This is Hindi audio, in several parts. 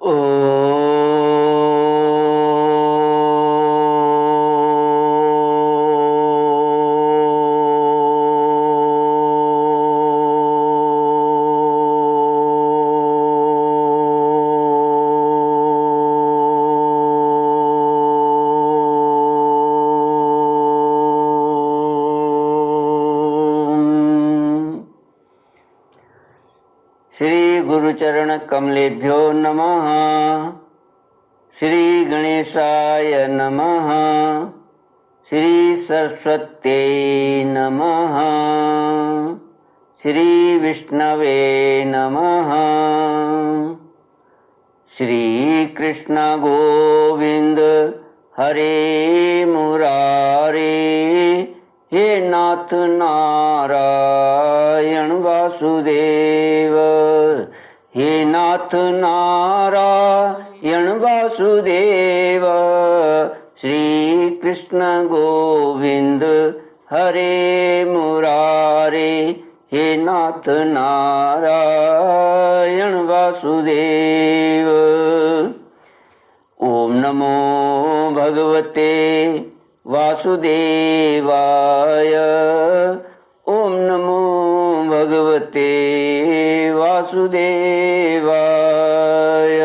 ओ श्री गुरुचरण कमलेभ्यो नमः। श्री गणेशाय नमः। श्री सरस्वत्यै नमः। श्री विष्णवे नमः। श्री कृष्ण गोविंद हरे मुरारे, हे नाथ नारायण वासुदेव, हे नाथ नारायण वासुदेव। श्री कृष्ण गोविंद हरे मुरारे, हे नाथ नारायण वासुदेव। ओम नमो भगवते वासुदेवाय। ओम नमो भगवते वासुदेवाय।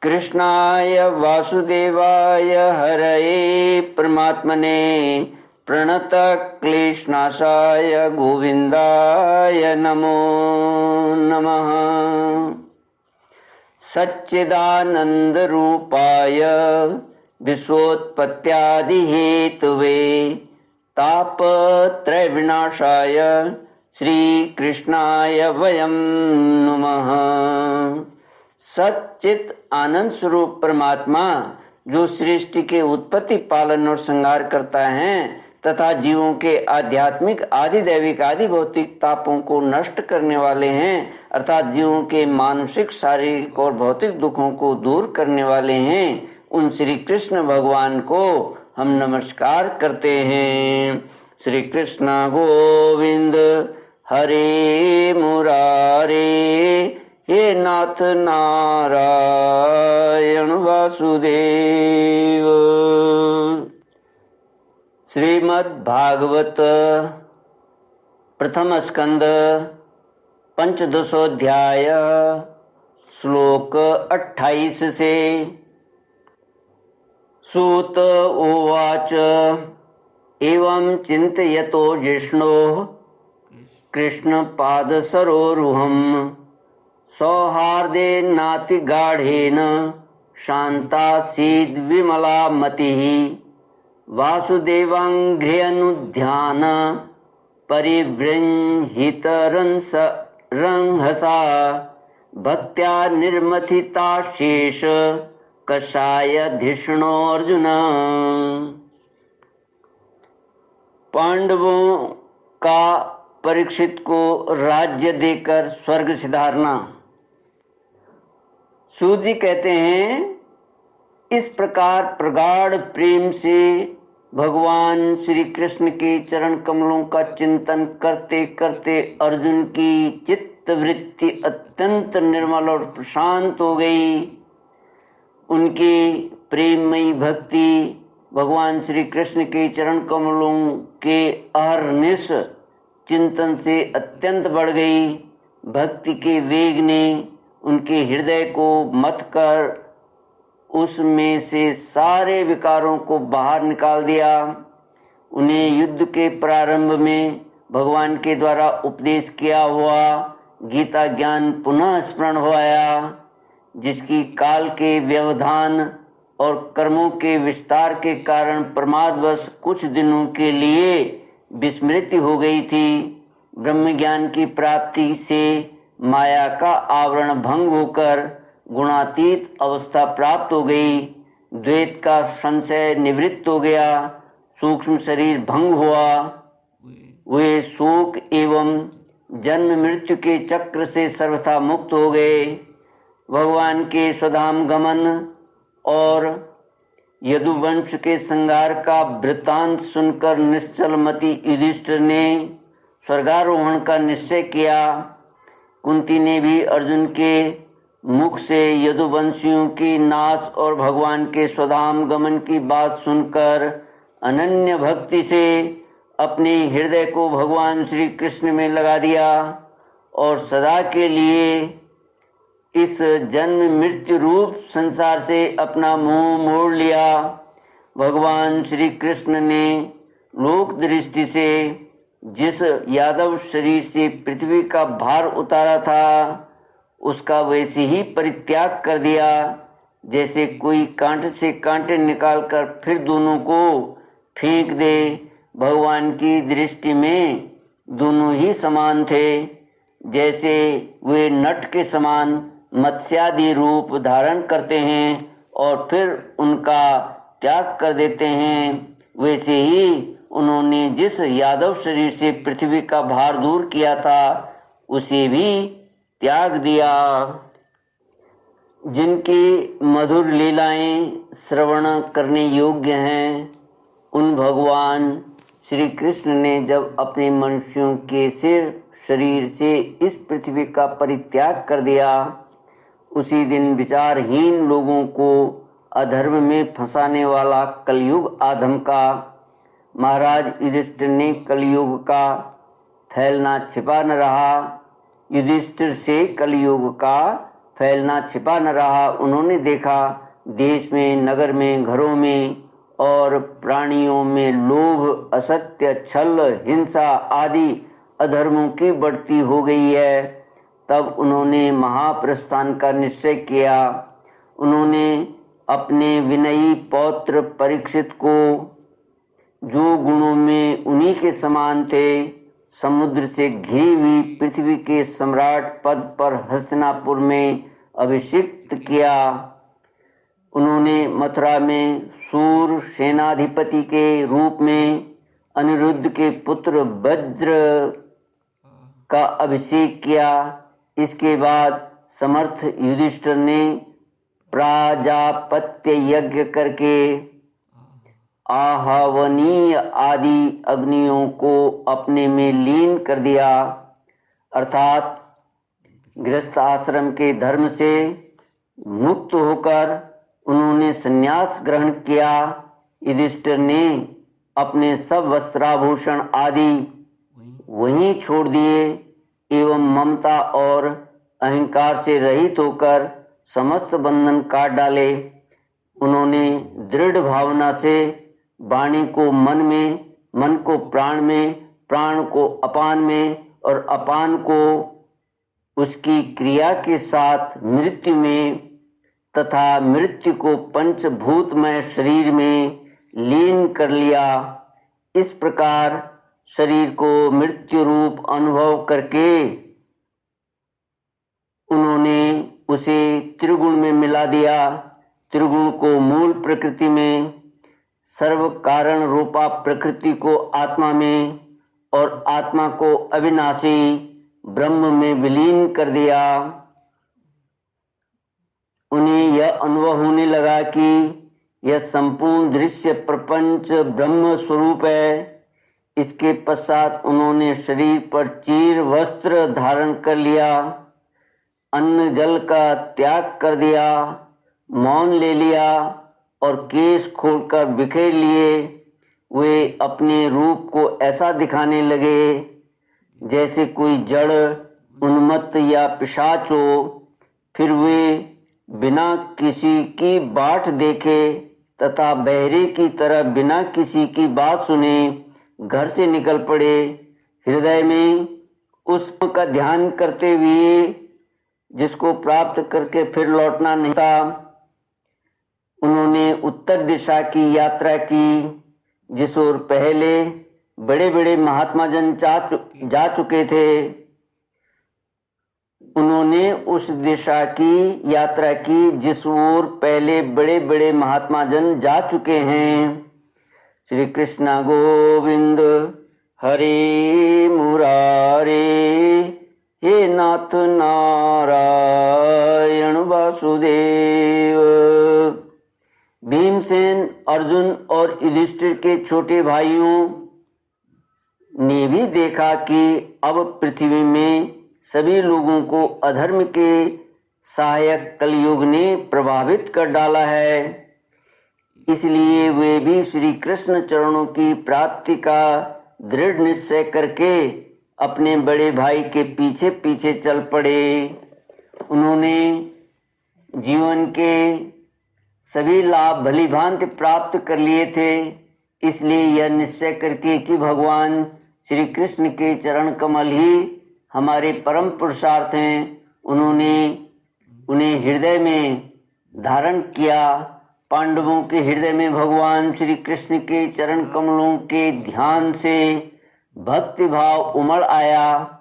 कृष्णाय वासुदेवाय हरये परमात्मने प्रणत क्लेशनाशाय गोविंदाय नमो नमः। सच्चिदानंद रूपाय विश्वोत्पत्त्यादिहेतुवे तापत्रय विनाशाय श्री कृष्णाय वयं नमः। सच्चित आनंद स्वरूप परमात्मा जो सृष्टि के उत्पत्ति, पालन और संहार करता है तथा जीवों के आध्यात्मिक, आदि दैविक, आदि भौतिक तापों को नष्ट करने वाले हैं, अर्थात जीवों के मानसिक, शारीरिक और भौतिक दुखों को दूर करने वाले हैं, उन श्री कृष्ण भगवान को हम नमस्कार करते हैं। श्री कृष्ण गोविंद हरे मुरारे, हे नाथ नारायण वासुदेव। श्रीमद् भागवत प्रथम स्कंद पंचदशोध्याय श्लोक 28 से। सूत उवाच एवं चिन्तयतो जिष्णोः कृष्णपादसरोरुहं सौहार्देनातिगाढेन शान्तासीद्विमला मतिः वासुदेवाङ्घ्र्यनुध्यान परिवृंहितरंहसा भक्त्या निर्मथिताशेष कषायधिष्णोऽर्जुन। पांडवों का परीक्षित को राज्य देकर स्वर्ग सिधारना। सूत जी कहते हैं, इस प्रकार प्रगाढ़ प्रेम से भगवान श्री कृष्ण के चरण कमलों का चिंतन करते करते अर्जुन की चित्त वृत्ति अत्यंत निर्मल और प्रशांत हो गई। उनकी प्रेममयी भक्ति भगवान श्री कृष्ण के चरण कमलों के अहर्निश चिंतन से अत्यंत बढ़ गई। भक्ति के वेग ने उनके हृदय को मथ कर उसमें से सारे विकारों को बाहर निकाल दिया। उन्हें युद्ध के प्रारंभ में भगवान के द्वारा उपदेश किया हुआ गीता ज्ञान पुनः स्मरण हो आया, जिसकी काल के व्यवधान और कर्मों के विस्तार के कारण प्रमादवश कुछ दिनों के लिए विस्मृति हो गई थी। ब्रह्म ज्ञान की प्राप्ति से माया का आवरण भंग होकर गुणातीत अवस्था प्राप्त हो गई। द्वैत का संशय निवृत्त हो गया। सूक्ष्म शरीर भंग हुआ। वे शोक एवं जन्म मृत्यु के चक्र से सर्वथा मुक्त हो गए। भगवान के स्वधाम गमन और यदुवंश के संहार का वृत्तांत सुनकर निश्चलमति युधिष्ठिर ने स्वर्गारोहण का निश्चय किया। कुंती ने भी अर्जुन के मुख से यदुवंशियों की नाश और भगवान के स्वधाम गमन की बात सुनकर अनन्य भक्ति से अपने हृदय को भगवान श्री कृष्ण में लगा दिया और सदा के लिए इस जन्म मृत्यु रूप संसार से अपना मुंह मोड़ लिया। भगवान श्री कृष्ण ने लोक दृष्टि से जिस यादव शरीर से पृथ्वी का भार उतारा था उसका वैसे ही परित्याग कर दिया जैसे कोई कांटे से कांटे निकालकर फिर दोनों को फेंक दे। भगवान की दृष्टि में दोनों ही समान थे। जैसे वे नट के समान मत्स्यादि रूप धारण करते हैं और फिर उनका त्याग कर देते हैं, वैसे ही उन्होंने जिस यादव शरीर से पृथ्वी का भार दूर किया था उसे भी त्याग दिया। जिनकी मधुर लीलाएं श्रवण करने योग्य हैं, उन भगवान श्री कृष्ण ने जब अपने मनुष्यों के शरीर से इस पृथ्वी का परित्याग कर दिया, उसी दिन विचारहीन लोगों को अधर्म में फंसाने वाला कलयुग आधम का महाराज युधिष्ठिर ने कलयुग का फैलना छिपा न रहा। युधिष्ठिर से कलयुग का फैलना छिपा न रहा। उन्होंने देखा देश में, नगर में, घरों में और प्राणियों में लोभ, असत्य, छल, हिंसा आदि अधर्मों की बढ़ती हो गई है। तब उन्होंने महाप्रस्थान का निश्चय किया। उन्होंने अपने विनयी पौत्र परीक्षित को, जो गुणों में उन्हीं के समान थे, समुद्र से घिरी हुई पृथ्वी के सम्राट पद पर हस्तिनापुर में अभिषिक्त किया। उन्होंने मथुरा में सूर सेनाधिपति के रूप में अनिरुद्ध के पुत्र वज्र का अभिषेक किया। इसके बाद समर्थ युधिष्ठिर ने प्राजापत्य यज्ञ करके आहवनीय आदि अग्नियों को अपने में लीन कर दिया, अर्थात गृहस्थ आश्रम के धर्म से मुक्त होकर उन्होंने संन्यास ग्रहण किया। युधिष्ठिर ने अपने सब वस्त्राभूषण आदि वहीं छोड़ दिए एवं ममता और अहंकार से रहित होकर समस्त बंधन काट डाले। उन्होंने दृढ़ भावना से वाणी को मन में, मन को प्राण में, प्राण को अपान में और अपान को उसकी क्रिया के साथ मृत्यु में तथा मृत्यु को पंचभूतमय शरीर में लीन कर लिया। इस प्रकार शरीर को मृत्यु रूप अनुभव करके उन्होंने उसे त्रिगुण में मिला दिया। त्रिगुण को मूल प्रकृति में, सर्व कारण रूपा प्रकृति को आत्मा में और आत्मा को अविनाशी ब्रह्म में विलीन कर दिया। उन्हें यह अनुभव होने लगा कि यह संपूर्ण दृश्य प्रपंच ब्रह्म स्वरूप है। इसके पश्चात उन्होंने शरीर पर चीर वस्त्र धारण कर लिया, अन्न जल का त्याग कर दिया, मौन ले लिया और केश खोलकर बिखेर लिए। वे अपने रूप को ऐसा दिखाने लगे जैसे कोई जड़, उन्मत्त या पिशाच हो। फिर वे बिना किसी की बाट देखे तथा बहरे की तरह बिना किसी की बात सुने घर से निकल पड़े, हृदय में उस का ध्यान करते हुए जिसको प्राप्त करके फिर लौटना नहीं था। उन्होंने उत्तर दिशा की यात्रा की, जिस ओर पहले बड़े बड़े महात्मा जन जा चुके थे। उन्होंने उस दिशा की यात्रा की जिस ओर पहले बड़े बड़े महात्मा जन जा चुके हैं। श्री कृष्ण गोविंद हरे मुरारे, हे नाथ नारायण वासुदेव। भीमसेन, अर्जुन और युधिष्ठिर के छोटे भाइयों ने भी देखा कि अब पृथ्वी में सभी लोगों को अधर्म के सहायक कलयुग ने प्रभावित कर डाला है। इसलिए वे भी श्री कृष्ण चरणों की प्राप्ति का दृढ़ निश्चय करके अपने बड़े भाई के पीछे पीछे चल पड़े। उन्होंने जीवन के सभी लाभ भली भांति प्राप्त कर लिए थे। इसलिए यह निश्चय करके कि भगवान श्री कृष्ण के चरण कमल ही हमारे परम पुरुषार्थ हैं, उन्होंने उन्हें हृदय में धारण किया। पांडवों के हृदय में भगवान श्री कृष्ण के चरण कमलों के ध्यान से भक्ति भाव उमड़ आया।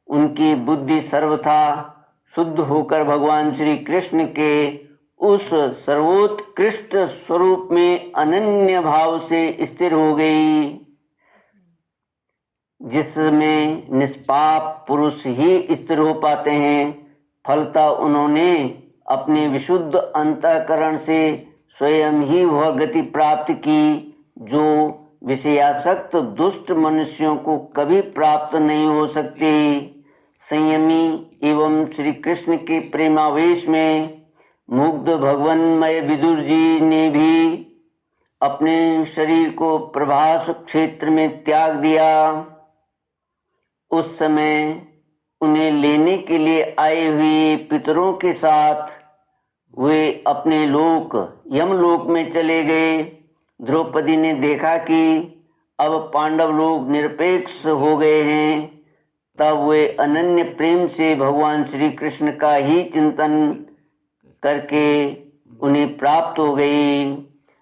उनकी बुद्धि सर्वथा शुद्ध होकर भगवान श्री कृष्ण के उस सर्वोत्कृष्ट स्वरूप में अनन्य भाव से स्थिर हो गई, जिसमें निष्पाप पुरुष ही स्थिर हो पाते हैं। फलतः उन्होंने अपने विशुद्ध अंतःकरण से स्वयं ही वह गति प्राप्त की जो विषयासक्त दुष्ट मनुष्यों को कभी प्राप्त नहीं हो सकती। संयमी एवं श्री कृष्ण के प्रेमावेश में मुग्ध भगवन्मय विदुर जी ने भी अपने शरीर को प्रभास क्षेत्र में त्याग दिया। उस समय उन्हें लेने के लिए आए हुए पितरों के साथ वे अपने लोक यमलोक में चले गए। द्रौपदी ने देखा कि अब पांडव लोग निरपेक्ष हो गए हैं, तब वे अनन्य प्रेम से भगवान श्री कृष्ण का ही चिंतन करके उन्हें प्राप्त हो गई।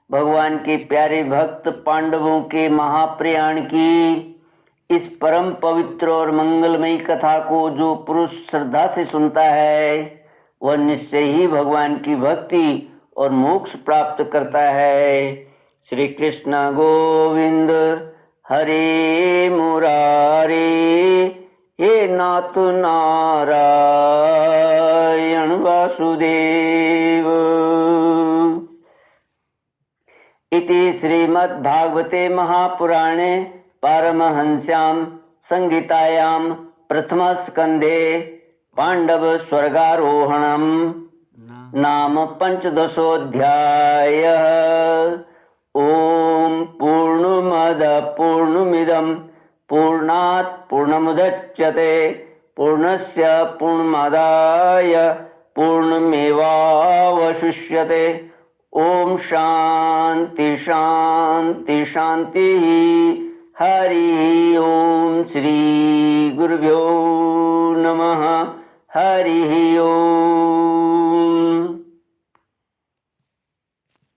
भगवान के प्यारे भक्त पांडवों के महाप्रयाण की इस परम पवित्र और मंगलमयी कथा को जो पुरुष श्रद्धा से सुनता है, वह निश्चय ही भगवान की भक्ति और मोक्ष प्राप्त करता है। श्री कृष्ण गोविंद हरे मुरारे, हे नाथ नारायण वासुदेव। इति श्रीमद्भागवते महापुराणे पारमहंस्यां संहितायां प्रथमस्कन्धे पांडव स्वर्गारोहणं नाम 15ोऽध्यायः। ओम पूर्णमद पूर्णमिदं पूर्णात् पूर्णमुदच्यते पूर्णस्य पूर्णमादाय पूर्णमेवावशिष्यते। ओम शांति शांति शांति। हरि ओम। श्री गुरुभ्यो नमः। हरि ओम।